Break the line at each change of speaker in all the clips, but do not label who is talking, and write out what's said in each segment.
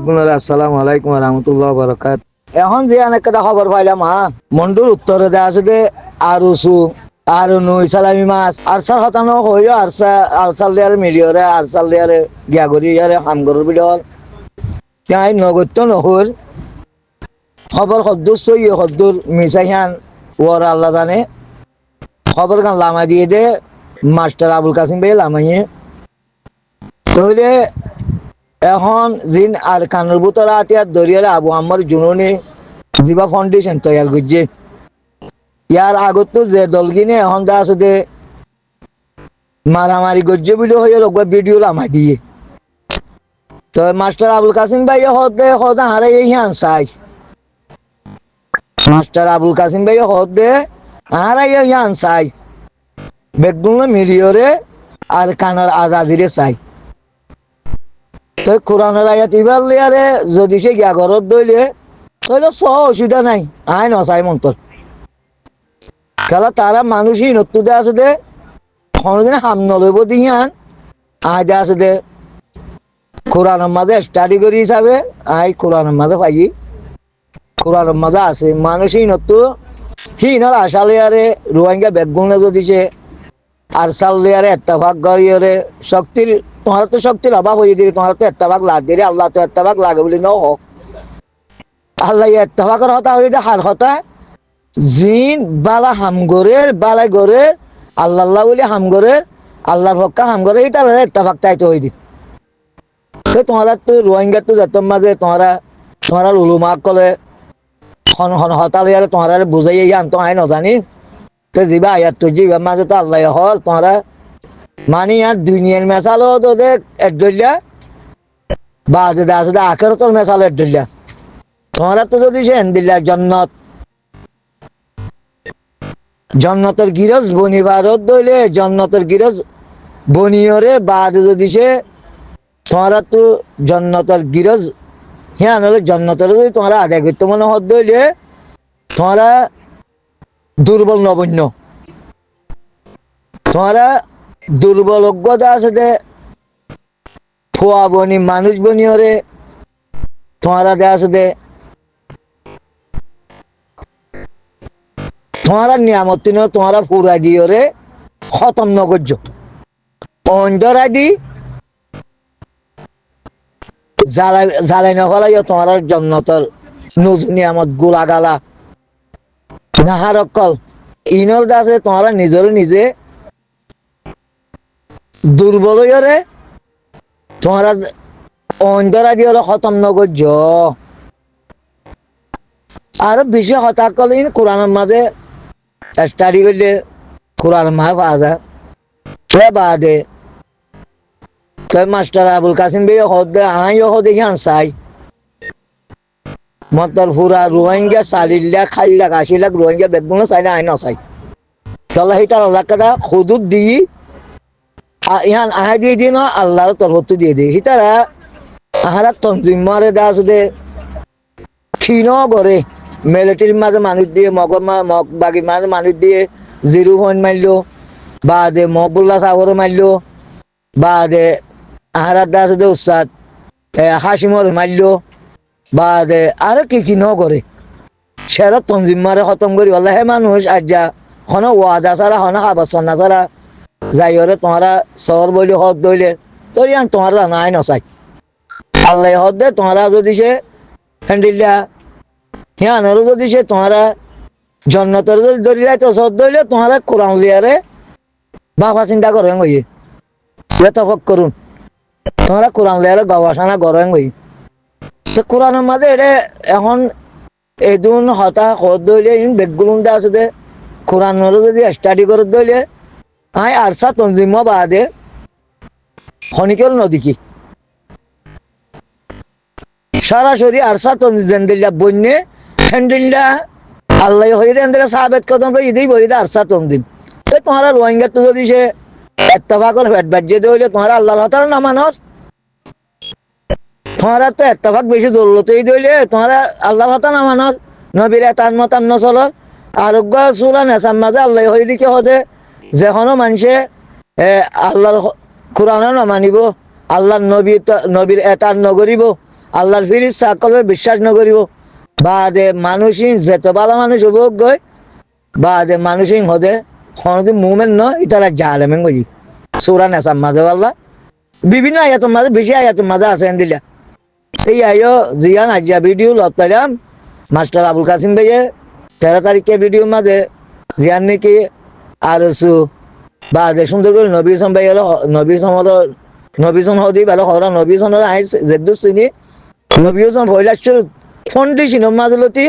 বেগুনের আসসালামু আলাইকুম রহমতুল্লাহ বরকাত। এখন যে অনেকটা খবর পাইলাম মন্ডুর উত্তরে দেওয়া আছে যে আরুসু আর নই সালামি মাছ আরসার হতানো হইল আরসাল দিয়ারে মিলিয়রে আরসাল দিয়ারে গিয়াগরি ইয়ারে হামগরের বিডল তাই নগত্য নহল খবর হদ্দুর সই হদ্দুর মিসাইহান ওর আল্লাহ জানে খবর গান লামা দিয়ে দে মাস্টার আবুল কাসিম ভাই লামাইয়ে তাহলে এখন জিন আর কানুর বুতরা আতিয়ার দরিয়ারে আবু আম্মার জুনুনি জিবা ফাউন্ডেশন তৈয়ার করছে ইয়ার আগত তো যে দলগিনে এখন দা আছে যে মারামারি করছে বলে হয়ে লোক ভিডিও লামাই দিয়ে তো মাস্টার আবুল কাসিম ভাই হতে হতে হারে ইয়ান চাই মাস্টার আবুল কাসিম ভাই হতে হারে ইয়ান চাই বেগুন মিলিয়রে আর কানার আজাজিরে চাই কোরআনের আয়াত ইবার লিয়ারে যদি সে গিয়া ঘরত দইলে তাহলে সহ অসুবিধা নাই আইন অসাই মন্তর খেলা তারা মানুষই নতুদে আছে দে কোনোদিনে হাম নলইব দিয়ান আজ আছে দে কোরআনের মাঝে স্টাডি করি হিসাবে আই কোরআনের মাঝে পাই কোরআনের মাঝে আছে মানুষই নতু হিনার আশা লিয়ারে রোহিঙ্গা বেগুন যদি সে আর সাল লিয়ারে একটা ভাগ গড়িয়ে শক্তির তোমার তো শক্তির অভাব হয়ে দিলে তোমার তো একটা ভাগ লাগ দিলে আল্লাহ তো একটা ভাগ লাগে বলে ন হোক আল্লাহ একটা ভাগের হতা হয়ে দে হার হতা জিন বালা হামগরের বালা গরের আল্লাহ বলে হামগরের আল্লাহর হক্কা হামগরে এটা একটা ভাগ তাইতে হয়ে দি তো তোমার তো রোহিঙ্গার তো যেত মাঝে তোমারা উলুমা কলে হতালিয়ারে তোমার বুঝাই আনতো আই নজানি তো যিবা আয়াত তো যিবা মাঝে তো আল্লাহ হল তোমারা মানে আর দুনিয়ার মেশালো তো দেখ একদলিয়া বা যদি আসলে আখেরাতের মেশালো একদলিয়া তোমার তো যদি সে এন্দিল্লা জন্নতের গিরজ বনিবারত দইলে জন্নতের গিরজ বনিয়রে বাদ যদি সে তোমার তো জন্নতের গিরজ হ্যাঁ নলে জন্নতের যদি তোমার আদায় করতে মনে হত দইলে তোমারা দুর্বল নবন্য তোমারা দুর্বল অজ্ঞতা আছে যে খোয়া বনি মানুষ বনিয়রে তোমারা দে আছে দে তোমারা নিয়ামত তোমারা পুরা দিয়রে খতম নগর্য অন্ধরা দি জ্বালাই নফলাই তোমার জন্নতর নতুন নিয়ামত গোলা গালা নাহার অকল ইনর দাসে তোমারা নিজে দুর্বল হইরে তোমারা অন্ধরা দিয়ে খতম নগর্য আর বেশি হতাশ করলে কোরআনের মাঝে স্টাডি করলে কোরআনের মাঝে পাওয়া যায় বাদে মাস্টার আবুল কাসিম ভাই হদে আই হদে ইয়ান চাই মতর পুরা রোহিঙ্গা 40 লাখ 80 লাখ 80 লাখ রোহিঙ্গা বেগুন চাই না আই নচাই চলা হিটার এলাকাটা হুদুদ দিই ইহান আহাই দিয়ে দিই না আল্লাহর তরফত দিয়ে দিই হিতারা আহারা তঞ্জিমারে দা আছে ক্ষীণ করে মিলিটারির মাঝে মানুষ দিয়ে বাগির মাঝে মানুষ দিয়ে জিরু হইন মারলো বা দে মহবুল্লাহ সাগরে মারলো বা দে আহারাত দা আছে উস্তাদ হাসিমর মারলো বা দে আরো কি ন করে সেরা তঞ্জিমারে খতম করি বললে হে মানুষ আজ যা হন ওয়াদা ছাড়া হন হাবাস পান্না ছাড়া যাইরে তোমারা শহর বইলে হদ দইলে তোর ইয়ান তোমারা নাই নচাই আল্লাহ হদ দে তোমারা যদি সে হ্যান্ডিল্লা হ্যাঁ নরো যদি সে তোমারা জন্নতর যদি দরিয়ায় তো সদ দইলে তোমারা কোরআন লিয়ারে বাবা চিন্তা করেন হইয়ে তফক করুন তোমরা কোরআন লিয়ারে গবেষণা করেন হই তো কোরআনের মাঝে এটা এখন এদিন হতা হদ দইলে বেগুন দা আছে কোরআন যদি স্টাডি করে দইলে আই আরসা তঞ্জিম বাদে খনিকেল নদী কি সরাসরি আরসা তঞ্জিল্লা বন্যে হ্যান্ডিল্লা আল্লাহ হয়ে দেন সাহাবেদ কদম ইদেই বই আরসা তঞ্জিম তো তোমারা রোহিঙ্গা তো যদি সে এত্তফাকর ফেট বাজ্যে হইলে তোমার আল্লাহর হতার না মানুষ তোমারা তো এত্তফাক বেশি জরুরতই দইলে তোমারা আল্লাহর হতা না মানুষ নবীর এতান মতান নচলর আরোগ্য চুলা নেশার মাঝে আল্লাহ হয়ে দিকে হতে যেখনো মানুষে আল্লাহর কোরআন না মানিব আল্লাহর নবীর এতান নগরিব আল্লাহর ফিরিস সকলের বিশ্বাস নকরিব বাদে মানুষই যেত ভালো মানুষ হব গই বাদে মানুষই হদে হনদি মুমেন্ট ন ইতারা জালেমেন গই সূরা নাসাম মাঝে আল্লাহ বিভিন্ন আয়াতের মাঝে বেশি আয়াতের মাঝে আছে দিলা এই আয়ো জিয়ান আজিয়া ভিডিও লতালাম মাস্টার আবুল কাসিম ভাইয়ে 13 তারিখে ভিডিও মাঝে জিয়ান নাকি আর সু বাদে সুন্দর করে নবী সম ভাই হলো নবী সম হদি ভালো হরা নবী সনের আই জেদ্দু চিনি নবী সম হইলাছুর ফন্ডিশন মাজলতি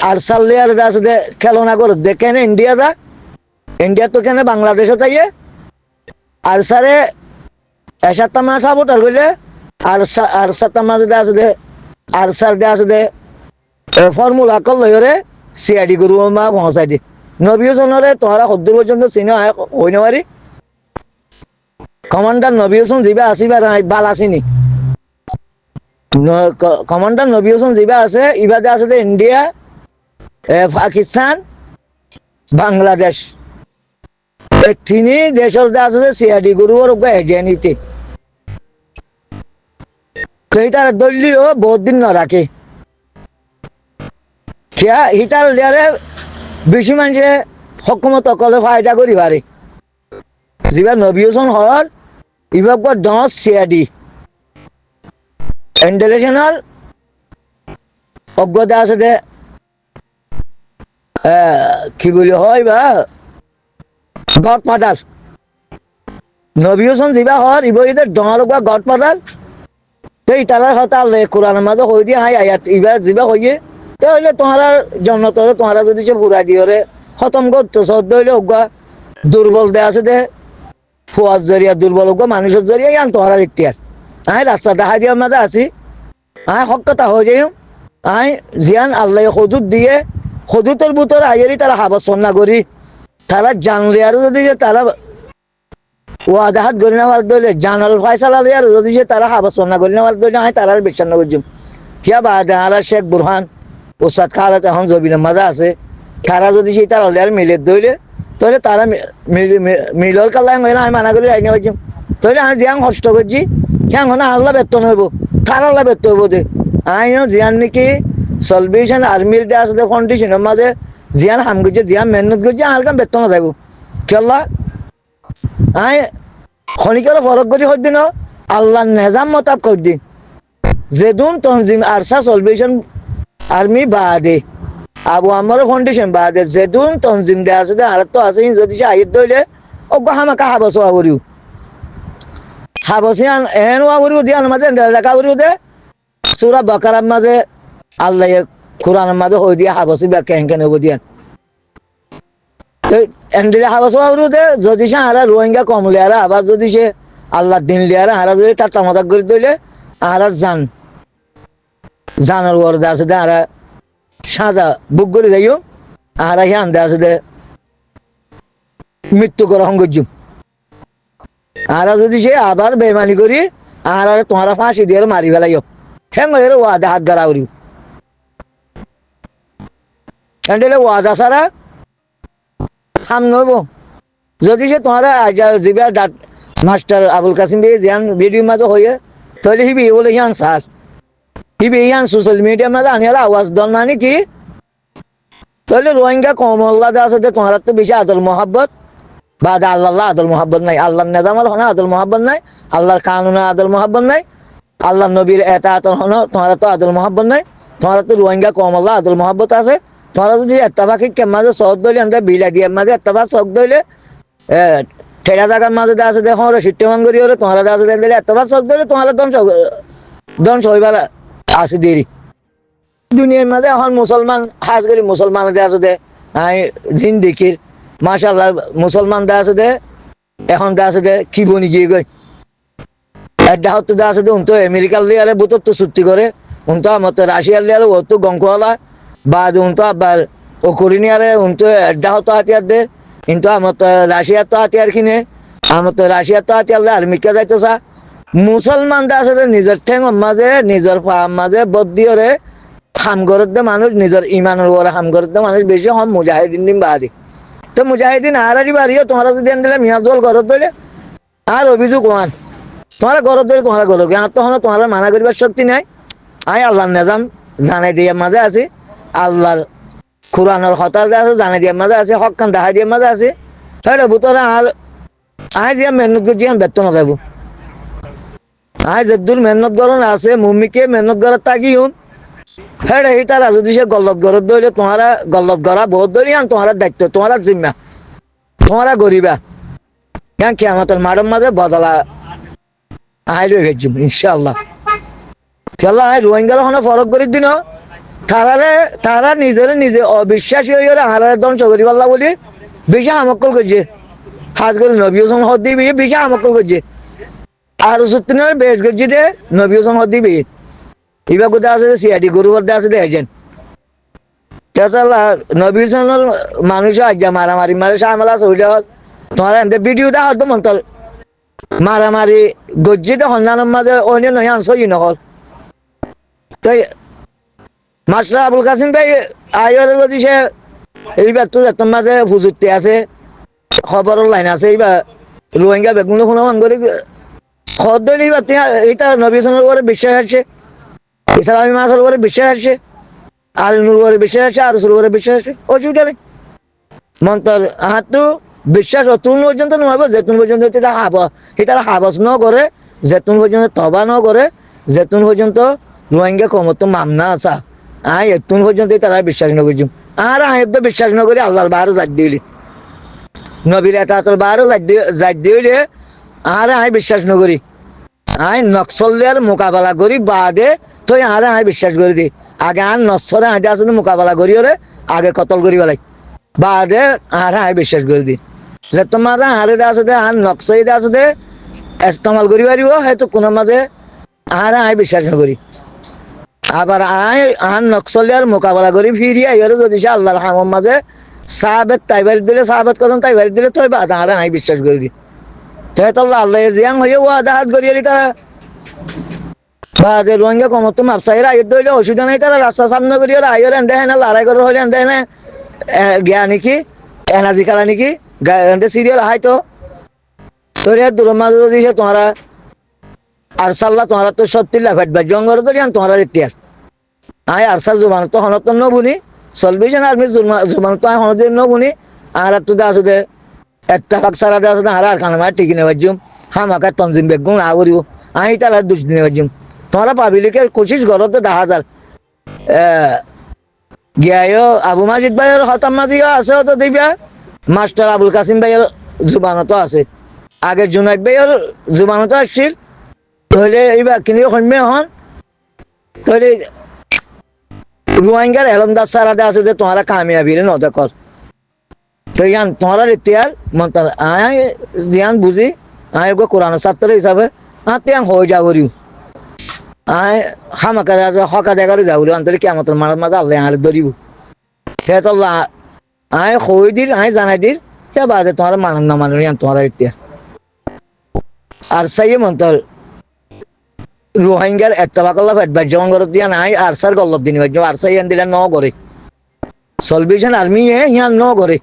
আর সাল্লে আর আছে খেলনা করে দেখেন ইন্ডিয়া যা ইন্ডিয়া তো কেন বাংলাদেশও তাইয়ে আর সারে এসাত্তা মাছ সাপোর্টার কইলে আর সাতটা মাছ আছে দে আর সার দে আছে দে ফর্মুলা কল লইরে সিআইডি গরু মা পৌঁছাই দি নবীও জনরে তোহারা সদ্দূর পর্যন্ত চিনে হই নারি কমান্ডার নবী হোসেন জিবা আসিবার বাল আসিনি কমান্ডার নবী হোসেন জিবা আছে ইবাদে আছে ইন্ডিয়া পাকিস্তান বাংলাদেশ তিনি দেশের আছে সিআইডি গরুর এজেনিতে তার দলীয় বহুত দিন না রাখে হিটার লিয়ারে বেশি মানুষে হকুমত অকলে ফায়দা করি পারে যিবা নবী হোসেন হল ইবাক দশ সিআইডি ইন্টারন্যাশনাল অজ্ঞতা আছে দে কি বলি হয় বা গড ফাদার নবী হোসেন যিবা হল ইবইতে ডঙার গড ফাদার তো ইতালার কথা আল্লাহ কোরআনের মাঝে হয়ে দিয়ে হাই আয়াত ইবা যিবা হইয়ে তাহলে তোমার জন্ম তোরে তোমারা যদি সব পুরা দিয়ে খতম করতো সদ্য হইলে অজ্ঞা দুর্বল দে আছে দে ফুয়ার জরিয়া দুর্বল অজ্ঞা মানুষের জরিয়া ইয়ান তোমারা ইতিহাস আই রাস্তা দেখা দিয়ে মাঝে আছি আই হক কথা হয়ে যাই আই জিয়ান আল্লাহ হদুদ দিয়ে হদুতের ভিতরে আইয়ারি তারা হাবাস না করি তারা জানলে আর যদি তারা ওয়াদাহাত করি নেওয়ার দলে জানাল ফয়সালা আর যদি তারা হাবাস না করি নেওয়ার দলে আই তারা বিশ্বাস না করছি কিয়া বাদে আর শেখ বুরহান ওসাদ খালা এখন জবিনের মাঝে আছে তারা যদি সেই তারা আর মিলের দইলে তাহলে তারা মিলর কাল্লা হইলে আমি মানা করি আইনে পাইছি তাহলে আমি জিয়াং কষ্ট করছি হ্যাঁ না আল্লাহ বেতন হইব তার আল্লাহ বেতন হইব যে আইন জিয়ান নাকি সলভেশন আর্মির দিয়ে আছে কন্ডিশনের মাঝে জিয়ান হাম করছে জিয়ান মেহনত করছে হালকা বেতন যাইব কেল্লা আই খনিকের ফরক করি হদ্দিন আল্লাহ নেজাম মতাব করদি যেদুন তনজিম আরসা সলভেশন আর্মি বাদে আবু আমার ফাউন্ডেশন বাদে যেদুন তনজিম দেয়া আছে আর তো আছে যদি আইত দইলে ওগো হামাকা হাবস ওয়ারিও হাবসিয়ান এন ওয়ারিও দিয়ান মাঝে লেখা করিও দে সূরা বাকারার মাঝে আল্লাহ কোরআনের মাঝে হই দিয়া হাবসি বা কেন কেন হব দিয়ান তো এন্ডিলে হাবস ওয়ারিও দে যদি সে আর রোহিঙ্গা কমলে আর আবার যদি সে আল্লাহ দিন লিয়ার আর যদি টাটা মজাক করে দইলে আর জানার ওয়ার্ড আছে দে আর সাজা বুক করে যাইও আর হিয়ান দে আছে দে মৃত্যু গ্রহণ করছুম আর যদি সে আবার বেমানি করি আর তোমার ফাঁসি দিয়ে মারি ফেলাইও হ্যাঁ এর ওয়াদা হাত গাড়া করি এন্ডেলে ওয়াদা ছাড়া হাম নব যদি সে তোমার জিবা মাস্টার আবুল কাসিম ভাই জিয়ান ভিডিও মাঝে হয়ে তাহলে হিবি বলে হিয়ান সার হিবি হিয়ান সোশ্যাল মিডিয়ার মাঝে আনি আওয়াজ দল মানে কি তাহলে রোহিঙ্গা কমল্লা আছে তোমার তো বেশি আদল মোহাব্বত বা আল্লাহ আদল মোহাব্বত নাই আল্লাহর নেজামাল হনা আদল মোহাব্বত নাই আল্লাহর কানুনে আদল মোহাব্বত নাই আল্লাহ নবীর এটা আতল হন তোমার তো আদল মোহাব্বত নাই তোমার তো রোহিঙ্গা কমল্লা আদল মোহাব্বত আছে তোমার যদি এত্তাবাকি মাঝে শখ দইলে আনতে বিলা দিয়ে মাঝে এত্তাবা শখ দইলে ঠেলা জায়গার মাঝে আছে দেখো সিট্টেমান করি হলে তোমার আছে দিলে এত্তাবা শখ দইলে তোমার ধ্বংস হইবার আছে দেরি দুনিয়ার মাঝে এখন মুসলমান খাস করি মুসলমান আছে দে জিন্দিকির মাশাআল্লাহ মুসলমান দা আছে দে এখন দা আছে দে কি বনি গিয়ে গই একটা হতো দা আছে দে উন তো আমেরিকার লিয়ারে বুতর তো চুক্তি করে উন তো আমার তো রাশিয়ার লিয়ারে ও তো গঙ্কওয়ালা বা উন তো আবার ও করিনিয়ারে উন তো একটা হতো হাতিয়ার দে কিন্তু আমার তো রাশিয়ার তো হাতিয়ার কিনে আমার তো রাশিয়ার তো হাতিয়ার লে আর্মিকা যাইতো চা মুসলমান দা আছে নিজের ঠেঙর মাঝে নিজের পাহার মাঝে বদিয়রে হাম করতে মানুষ নিজের ইমানের ওরা হাম করতে মানুষ বেশি হম মুজাহিদিন দিন বাদি তো মুজাহিদিন আর বাড়িও তোমরা যদি দিলে মিয়াজল ঘর দিলে আর অভিযোগ ওয়ান তোমার গরত ধরে তোমার গরত আর তখন তোমার মানা করিবার শক্তি নাই। আমি আল্লাহর নিজাম জানাই দিয়ে মাঝে আছি, আল্লাহর কোরআনের কথা আছে জানাই দিয়ে মাঝে আছে, হক খান দেখাই দিয়ে মাঝে আছে। সেটা বুতরে আর আই যে মেহনত করছি ব্যর্থ না যাবো। আই যেদুর মেহনত গরণ আছে মুমিকে মেহনত করার তাকি হুন হেডে এই তারা যদি সে গল্লত গরত ধরলে তোমারা গল্লত গড়া বহুত ধরি আন তোমার দায়িত্ব তোমার জিম্মা তোমারা গরিবা কেন কি আমাদের মাডম মাঝে বদলা আইলো ভেজুম ইনশাআল্লাহ। খেলা আই রোহিঙ্গার ওখানে ফরক করে দিন তারা নিজের নিজে অবিশ্বাসী হয়ে গেলে হারারে ধ্বংস করি পাল্লা বলি বেশি আমক্কল করছে। হাজ করে নবী হোসেন হদ দিবি বেশি আমক্কল করছে। আর সত্যিনের বেশ করছি দে নবী হোসেন হদ দিবি এবার কোথায় আছে সিআইডি গরু মধ্যে আছে দেখেছেন। নবী হোসেনের মানুষ আজ মারামারি মারে সামলা চলে হল তোমার ভিডিও দেখা তো মন্তল মারামারি গজ্জিতে সন্ধানের মাঝে অন্য নয় আনসই নহল। তাই মাস্টার আবুল কাসিম ভাই আইরে যদি সে এইবার তো যার মাঝে হুজুরতে আছে খবরের লাইন আছে এইবার রোহিঙ্গা বেগুন কোনো করে খদ ধরে এইবার এইটা নবী হোসেনের উপরে বিশ্বাস আসছে, ইসলামী মাসের উপরে বিশ্বাস আসছে, আর নুর উপরে বিশ্বাস আসছে, আর রসুল উপরে বিশ্বাস আসছে, অসুবিধা নেই। মন্তর হাতু বিশ্বাস অতুন পর্যন্ত নহব যেতুন পর্যন্ত তারা হাবস ন করে, যেতুন পর্যন্ত তবা ন করে, যেতুন পর্যন্ত রোহিঙ্গা কমত মামনা আসা আই এতুন পর্যন্ত তারা বিশ্বাস নকরছি। আর আয় তো বিশ্বাস নকরি আল্লাহর বাহারে জাত দিলি নবীর এটা বাহারে জাত দিলে আর আয় বিশ্বাস নকরি আই নকশলের মোকাবেলা করি বাদে তো আর আয় বিশ্বাস করে দি আগে আর নসরে আজ আসলে মোকাবেলা করি ওরে আগে কতল করি বেলাই বাদে আর আয় বিশ্বাস করে দি যে তোমার আরে আছে আর নকশাই আছে ইস্তেমাল করি পারিব হয়তো কোনো মাঝে আর আয় বিশ্বাস নকরি। আবার আয় আন নকশলিয়ার মোকাবেলা করি ফিরি আইরে যদি সে আল্লাহর হামর মাঝে সাহাবেত তাই বাড়ি দিলে সাহাবেত কদম তাই বাড়ি দিলে তো আর আয় বিশ্বাস করে দি তো আল্লাহ জিয়াং হয়ে ও আদাহাত করিয়ালি তারা বাদে রোহিঙ্গা কমত তো মাপসাইরা আইর ধরলে অসুবিধা নাই তারা রাস্তা সামনে করিয়া আইরে এনে না লড়াই করে হলে এনে না গিয়া নাকি এনার্জি খেলা নাকি সিরিয়াল হাইতো তোর দূর মাঝে যদি সে তোমারা আর সাল্লাহ তোমার তো সত্যি লাফাটবা জঙ্গল তো তোমার ইতিহাস আয় আরসার জুমান তো হনত নবুনি সলভেশন আর্মি জুমান তো হনতে নবুনি আর তো আছে দে এত্তাফাক সারা দে আছে আর খানা মার টিকি নেবার জুম হামাকা তনজিম বেগুন না করিব আই তার আর দুষ নেবার জুম তোমরা পাবলিকের কোশিশ করো তো 10,000 গিয়াও আবু মাজিদ ভাইয়ের হতাম মাজিও আছে তো দিবা মাস্টার আবুল কাসিম ভাইয়ের জুবানত আছে আগে জুনাইদ ভাইয়ের জুবানত আসছিল তাহলে এইবার কিনে কমে হন তাহলে রোহিঙ্গার এলমদার সারাদে আছে যে তোমারা কামিয়াবি রে নদে কর তো ইয়ান তোমার ইতিহার মন্তার আয় জিয়ান বুঝি আয় গো কোরআন ছাত্র হিসাবে তিয়াং হয়ে যা করিও আয় হামাকা আছে হকা দেখারে যাবলি অন্তরে কেমন মার মাঝে আল্লাহ আরে ধরিব সে তো আয় হয়ে দিল আয় জানাই দিল কে বাদে তোমার মানুষ না মানুষ তোমার ইতিহার আর সাইয়ে মন্তর রোহিঙ্গার একটা বাকল্লা ফেটবার যেমন করে দিয়া নাই আর সার গল্লত দিন আর সাই দিলে ন করে সলভেশন আর্মি ইয়ান ন করে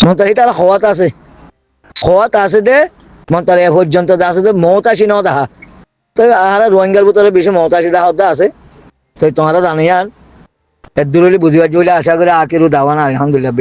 মন্তার তার হওয়াত আছে দে মন্তার এ পর্যন্ত আছে দে মৌতাসি ন দেখা তো আর রোহিঙ্গার ভিতরে বেশি মৌতাসি দেখা আছে তো তোমরা জানি আর এর দূরে বুঝিবার বলে আশা করে আকিরু দাওয়ানা আলহামদুলিল্লাহ।